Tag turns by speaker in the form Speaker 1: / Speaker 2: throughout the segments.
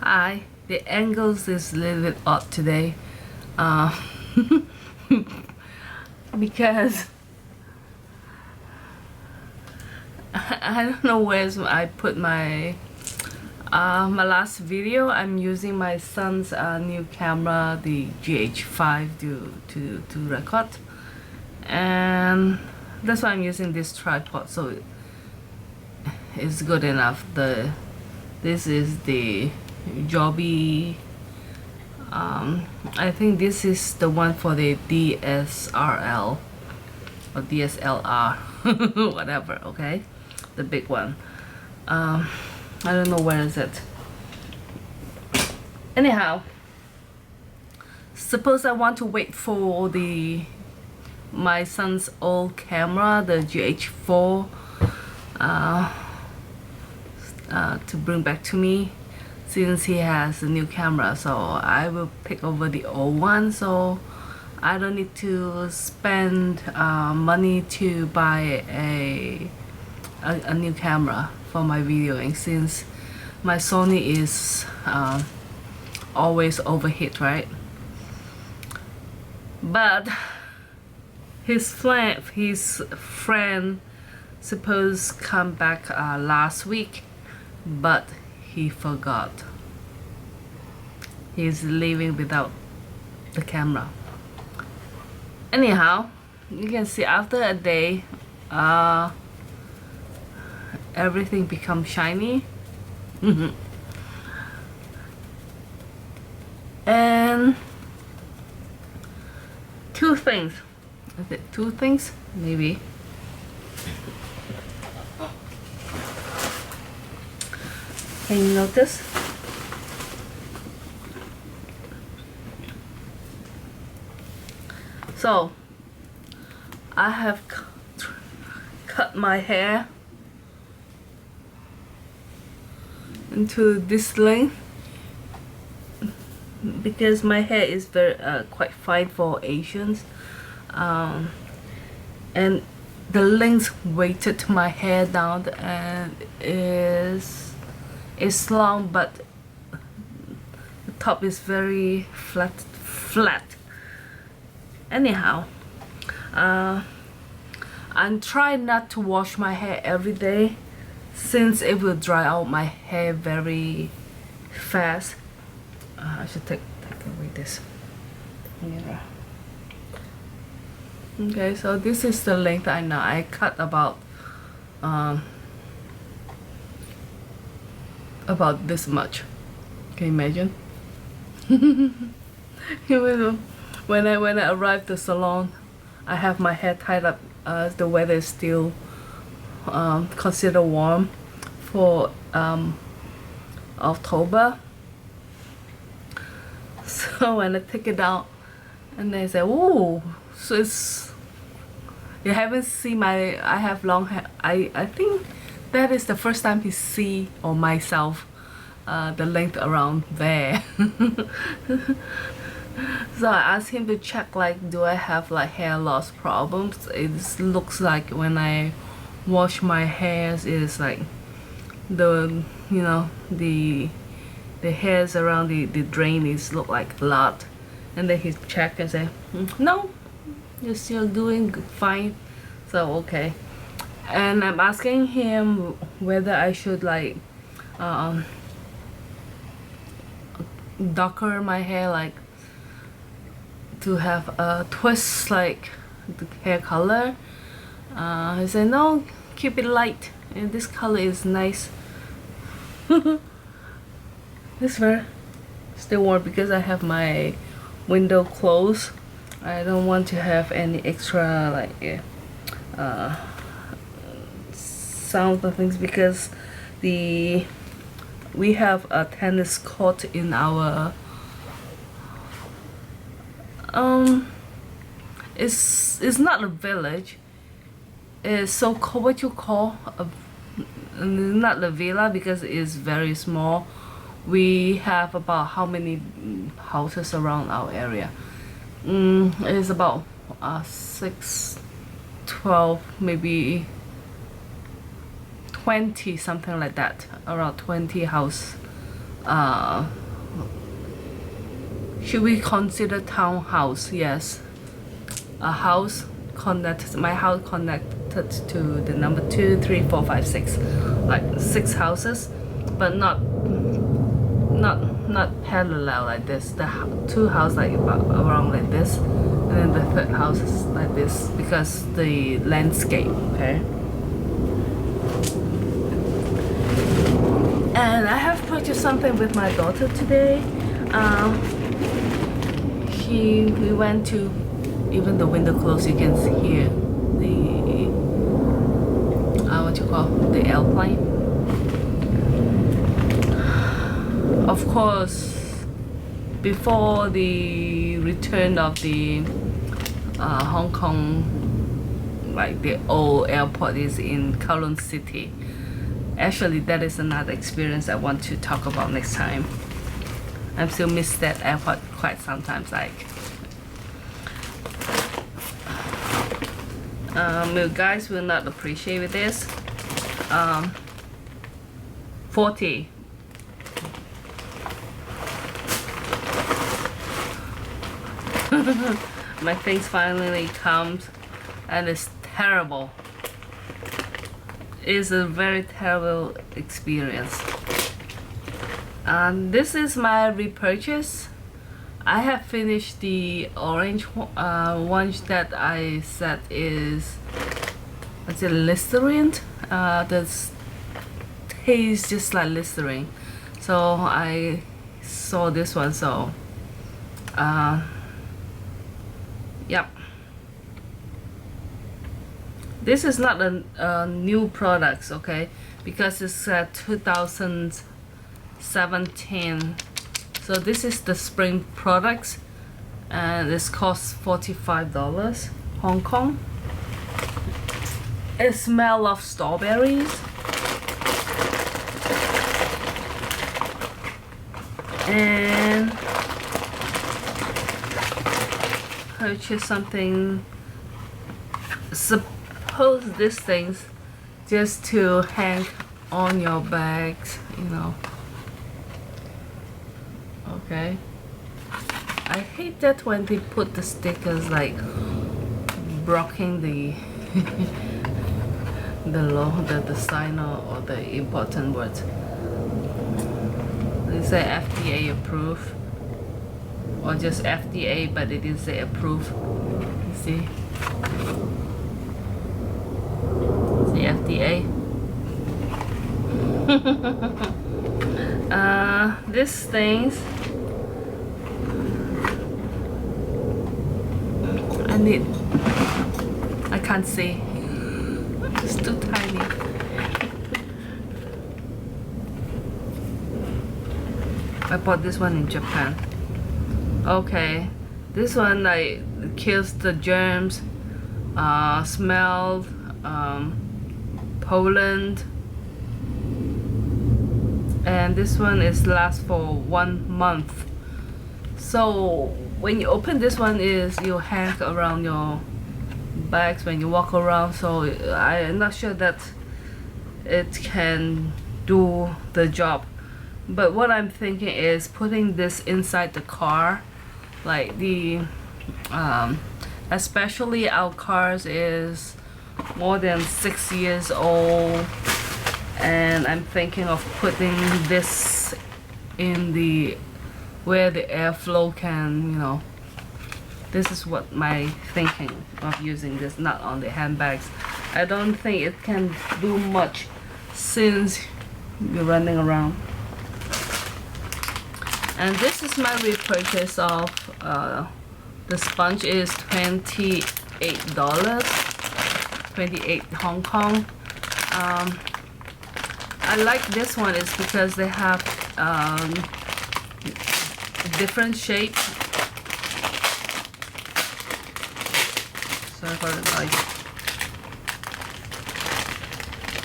Speaker 1: Hi, the angles is a little bit odd today, uh, because I don't know where I put my my last video. I'm using my son's new camera, the GH5, to record, and that's why I'm using this tripod, so it's good enough. This is the Joby. I think this is the one for the DSRL or DSLR, whatever. Okay, the big one. I don't know where is it. Anyhow, suppose I want to wait for my son's old camera, the GH4, to bring back to me, since he has a new camera. So I will pick over the old one, so I don't need to spend money to buy a new camera for my videoing, since my Sony is always overheat, right? But his friend supposed come back last week, but he forgot. He's leaving without the camera. Anyhow, you can see after a day, everything becomes shiny. And two things. Is it two things? Maybe. Can you notice? So I have cut my hair into this length, because my hair is very quite fine for Asians, and the length weighted my hair down and is long, but the top is very flat. Anyhow, I'm trying not to wash my hair every day, since it will dry out my hair very fast. I should take away this mirror. Okay, so this is the length I know. I cut about this much. Can you imagine? When I arrived at the salon, I have my hair tied up. The weather is still considered warm for October. So when I take it out, and they say, "Oh, so it's, you haven't seen I have long hair." I think that is the first time he see, or myself, the length around there. So I asked him to check, like, do I have like hair loss problems. It looks like when I wash my hairs, it's like the hairs around the drain is look like blood. And then he checked and said, no, you're still doing fine. So okay. And I'm asking him whether I should like darker my hair, like to have a twist like the hair color. He said no, keep it light, and this color is nice. This very still warm because I have my window closed. I don't want to have any extra like sound and things, because we have a tennis court in our it's not a village. It's so called, what you call not the villa, because it's very small. We have about how many houses around our area? It's about 6, 12, maybe 20, something like that. Around 20 house should we consider townhouse? Yes, a house connected, my house connected to the number 2, 3, 4, 5, 6, like 6 houses, but not parallel like this. The 2 houses like around like this, and then the 3rd house is like this because the landscape. Okay. And I have purchased something with my daughter today. We went to, even the window closed, you can hear the what you call the airplane. Of course, before the return of the Hong Kong, like the old airport is in Kowloon City. Actually, that is another experience I want to talk about next time. I still miss that airport quite sometimes. Like, you guys will not appreciate this. 40. My things finally comes, and it's terrible. It's a very terrible experience. This is my repurchase. I have finished the orange one that I said is, what's it, Listerine? The taste just like Listerine. So I saw this one, so yep. This is not a new products, okay, because it's 2017. So this is the spring products, and this costs $45 Hong Kong. It smells of strawberries, and purchase something. Suppose these things just to hang on your bags, you know. Okay, I hate that when they put the stickers like blocking the the sign or the important words. They say FDA approved, or just FDA, but it didn't say approved. You see, the FDA. These things I can't see. It's too tiny. I bought this one in Japan. Okay, this one like kills the germs, smell, pollen, and this one is lasts for 1 month. So when you open this one, is you hang around your bags when you walk around. So I'm not sure that it can do the job, but what I'm thinking is putting this inside the car, like the especially our cars is more than 6 years old, and I'm thinking of putting this in the where the airflow can, you know. This is what my thinking of using this, not on the handbags. I don't think it can do much since you're running around. And this is my repurchase of the sponge is $28, 28 Hong Kong. I like this one is because they have different shapes. Sorry for the noise.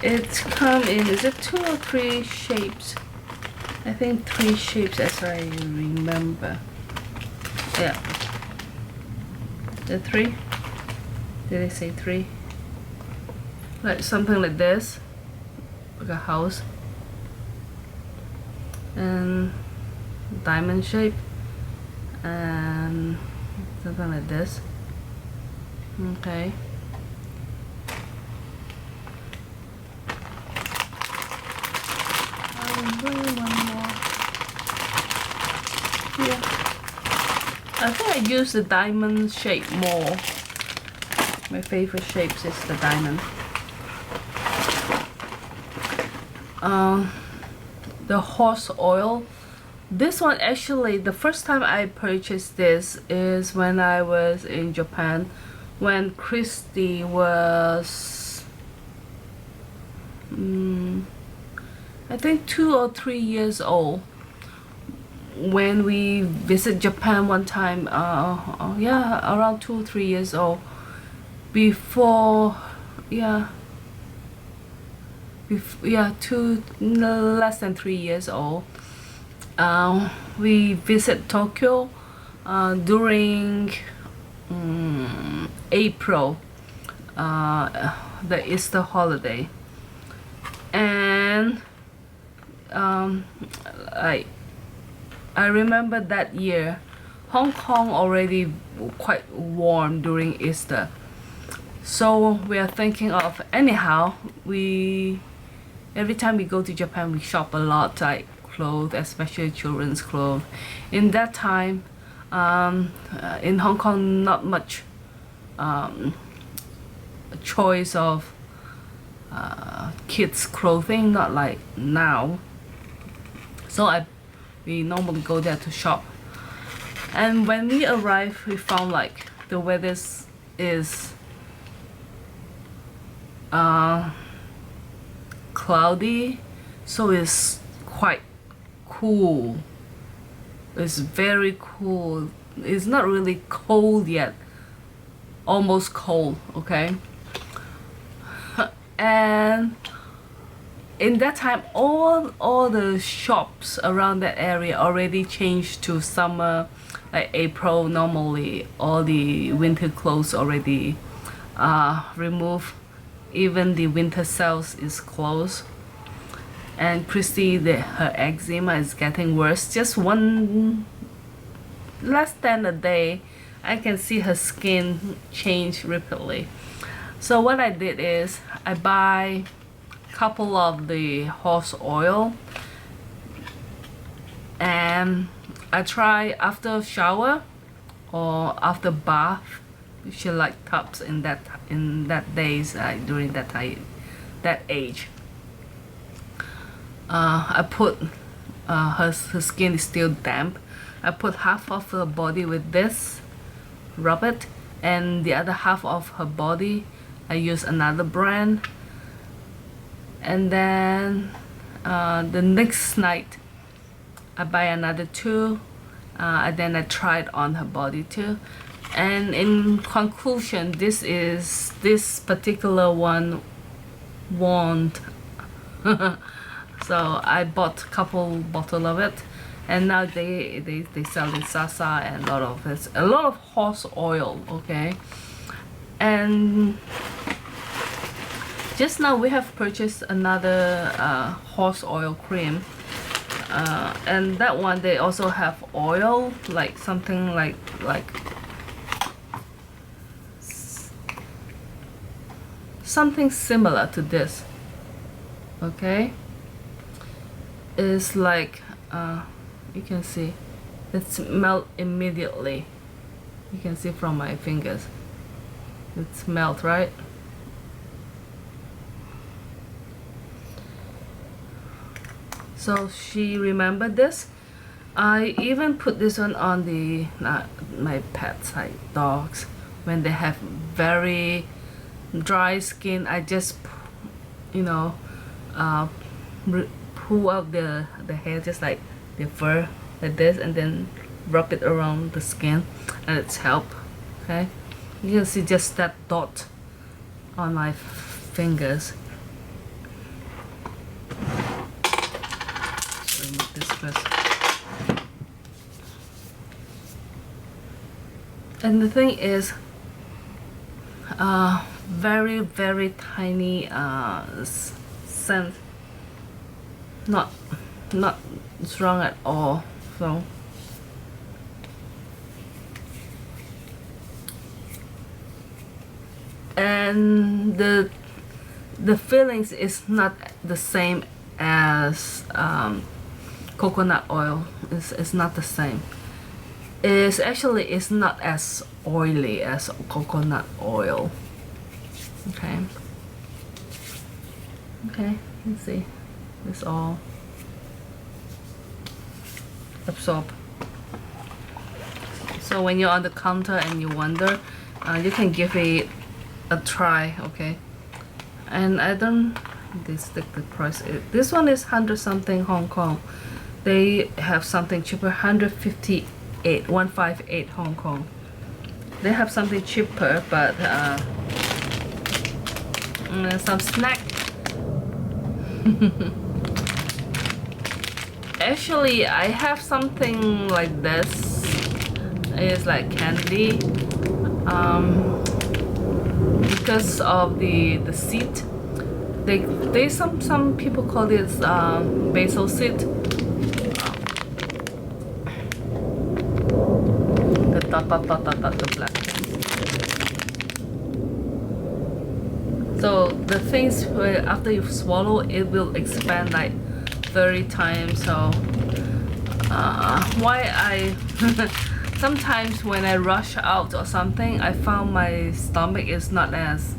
Speaker 1: It's come in, is it 2 or 3 shapes? I think 3 shapes as I remember. Yeah. The 3? Did I say 3? Like something like this. Like a house. and diamond shape and something like this. Okay. I'll bring one more. Yeah. I think I use the diamond shape more. My favorite shapes is the diamond. The horse oil. This one actually, the first time I purchased this is when I was in Japan, when Christy was I think 2 or 3 years old. When we visit Japan one time, yeah, around 2 or 3 years old. Before, yeah, less than 3 years old. We visit Tokyo during April, the Easter holiday, and I remember that year Hong Kong already quite warm during Easter, so we are thinking of, anyhow, every time we go to Japan we shop a lot, like clothes, especially children's clothes. In that time, in Hong Kong, not much choice of kids clothing, not like now. So we normally go there to shop. And when we arrived, we found like the weather is cloudy, so it's quite cool. It's very cool. It's not really cold yet, almost cold, okay? And in that time, all the shops around that area already changed to summer. Like April, normally all the winter clothes already removed. Even the winter sales is closed. And Christy, her eczema is getting worse. Just less than a day, I can see her skin change rapidly. So what I did is I buy a couple of the horse oil, and I try after shower or after bath. She like tubs in that days during that age. I put her skin is still damp. I put half of her body with this, rub it, and the other half of her body I use another brand. And then the next night I buy another two, and then I try it on her body too. And in conclusion, this particular one won't. So I bought a couple bottle of it, and now they sell in Sasa and a lot of horse oil, okay? And just now we have purchased another horse oil cream, and that one they also have oil, like something like something similar to this, okay? It's like you can see it's melt immediately. You can see from my fingers it's melt, right? So she remembered this. I even put this one on the my pets, like dogs, when they have very dry skin. I just, you know, pull out the hair, just like the fur, like this, and then rub it around the skin, and it's help. Okay, you can see just that dot on my fingers. So remove this first. And the thing is, very very tiny scent, not not strong at all. So and the feelings is not the same as coconut oil. It's not the same. It's not as oily as coconut oil. Okay. Okay, let's see. It's all absorb. So when you're on the counter and you wonder, you can give it a try. Okay. And I don't the price. This one is 100 something Hong Kong. They have something cheaper, 158 Hong Kong. They have something cheaper, but some snack. Actually, I have something like this. It's like candy. Because of the seed, they some people call it basil seed. The black things. So the things where after you swallow, it will expand like 30 times. So why I sometimes when I rush out or something, I found my stomach is not as,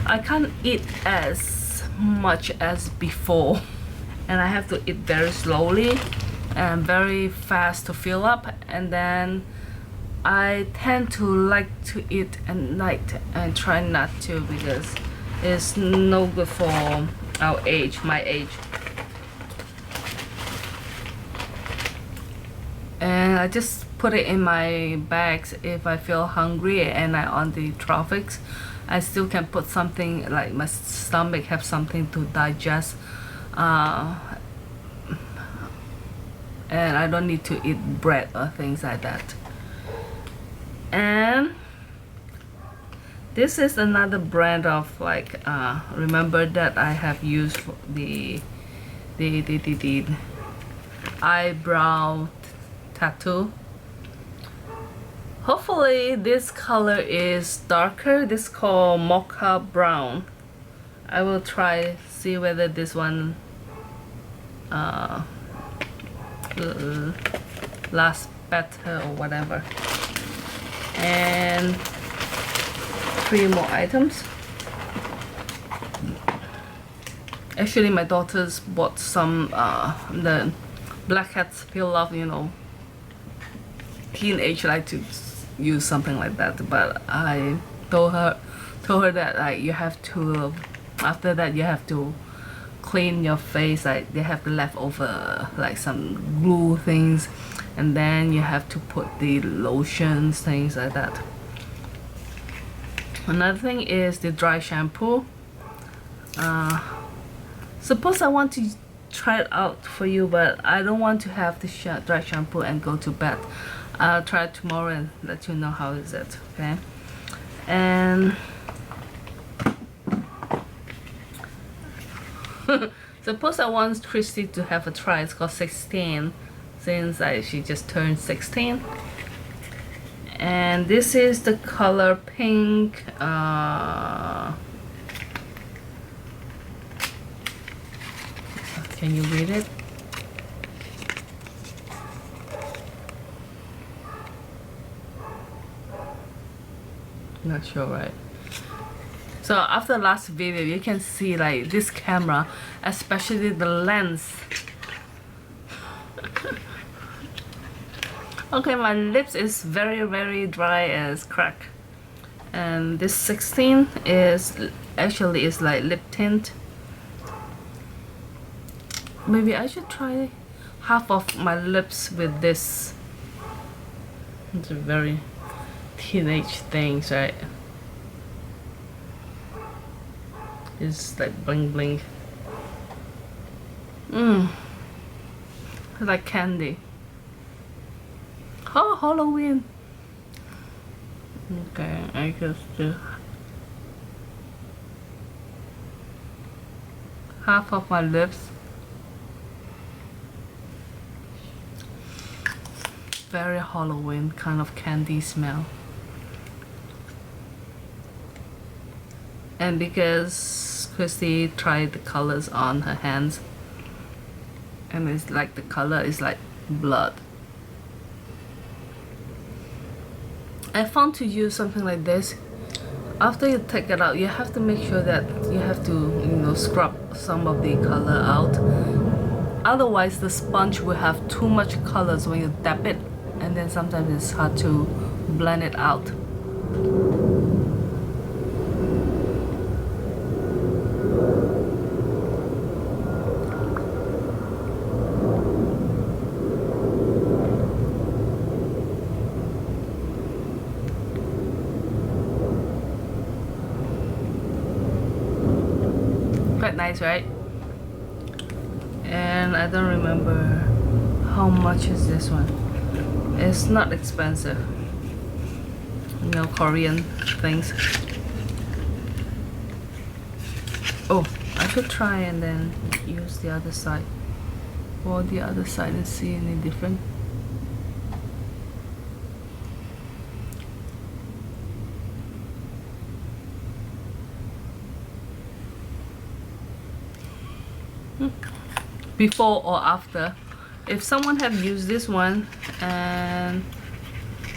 Speaker 1: I can't eat as much as before, and I have to eat very slowly and very fast to fill up, and then I tend to like to eat at night and try not to, because it's no good for our age, my age. And I just put it in my bags if I feel hungry and I on the traffics. I still can put something like my stomach have something to digest, and I don't need to eat bread or things like that. And this is another brand of like remember that I have used the eyebrow tattoo. Hopefully this color is darker. This is called mocha brown. I will try see whether this one lasts better or whatever. And 3 more items. Actually my daughters bought some the black hats peel off, you know, teenage like to use something like that, but I told her that like you have to, after that you have to clean your face, like they have the leftover like some glue things, and then you have to put the lotions, things like that. Another thing is the dry shampoo. Suppose I want to try it out for you, but I don't want to have the dry shampoo and go to bed. I'll try it tomorrow and let you know how is it. Okay. And suppose I want Christy to have a try. It's called 16, since she just turned 16. And this is the color pink. Can you read it? Not sure, right? So after last video, you can see like this camera, especially the lens. Okay, my lips is very dry as crack, and this 16 is actually is like lip tint. Maybe I should try half of my lips with this. It's a very teenage things, right? It's like bling bling. Like candy. Oh, Halloween. Okay, I just do half of my lips. very Halloween kind of candy smell. And because Christy tried the colors on her hands, and it's like the color is like blood. I found to use something like this, after you take it out, you have to make sure that you have to, you know, scrub some of the color out. Otherwise, the sponge will have too much colors when you dab it, and then sometimes it's hard to blend it out. Quite nice, right? And I don't remember how much is this one. It's not expensive, you know, Korean things. Oh, I should try and then use the other side, or the other side, and see any different. Before or after. If someone have used this one, and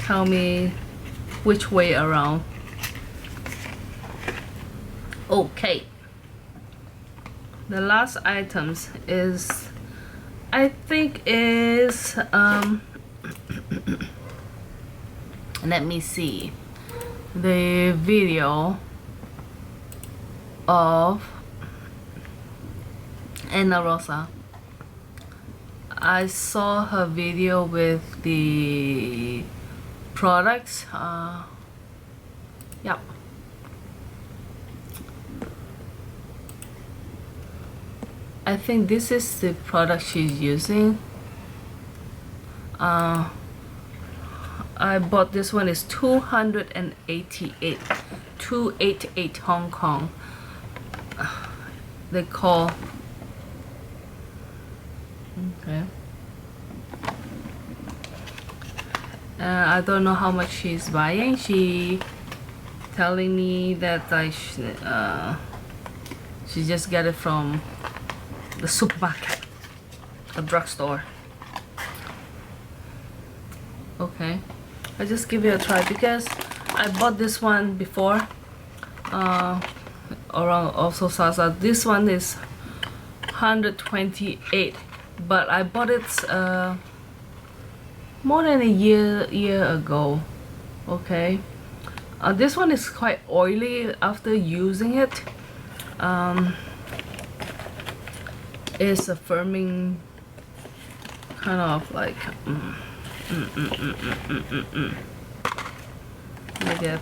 Speaker 1: tell me which way around. Okay, the last items is, I think is let me see, the video of Anna Rosa. I saw her video with the products. Yep. I think this is the product she's using. I bought this one, is 288 Hong Kong. They call, okay, I don't know how much she's buying. She telling me that she just got it from the supermarket, a drugstore. Okay, I just give it a try because I bought this one before, around also Salsa. This one is 128, but I bought it more than a year ago. Okay, this one is quite oily after using it. It's a firming kind of like maybe I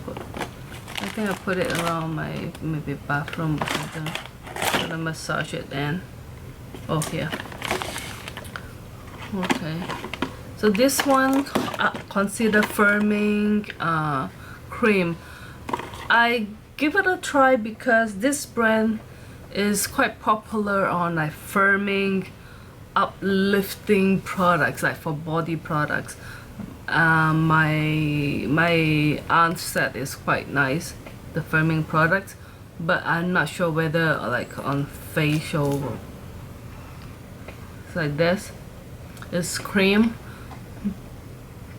Speaker 1: think I put it around my maybe bathroom or something. I'm gonna massage it then. Oh, here. Okay, so this one consider firming cream. I give it a try because this brand is quite popular on like firming, uplifting products, like for body products. My aunt said it's quite nice, the firming products, but I'm not sure whether like on facial. It's like this, it's cream,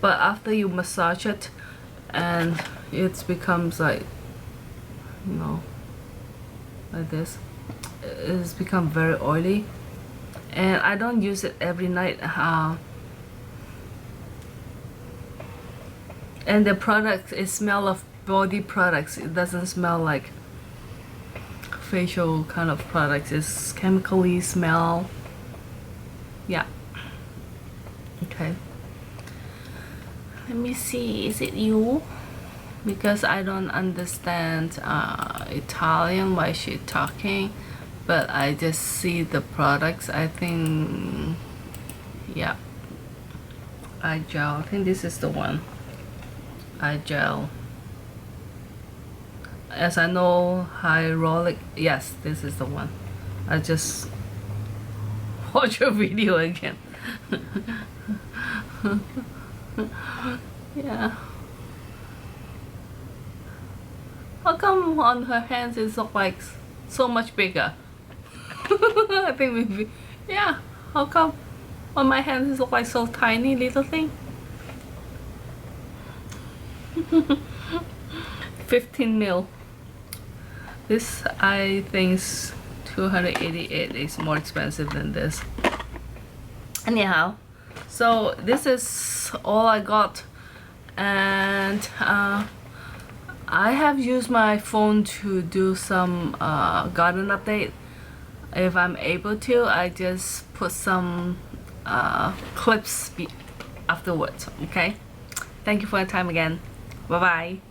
Speaker 1: but after you massage it, and it becomes like, you know, like this. It's become very oily, and I don't use it every night. And the product, it smell of body products. It doesn't smell like facial kind of products. It's chemically smell. Yeah. Okay. Let me see. Is it you? Because I don't understand Italian while she's talking, but I just see the products. I think, yeah, eye gel. I think this is the one. Eye gel. As I know, hyaluronic. Yes, this is the one. I just watch your video again. Yeah. How come on her hands it look like so much bigger? I think maybe, yeah. How come on my hands it look like so tiny little thing? 15 mil. This I think 288 is more expensive than this. Anyhow, so this is all I got, and I have used my phone to do some garden update. If I'm able to, I just put some clips afterwards. Okay, thank you for your time again. Bye bye.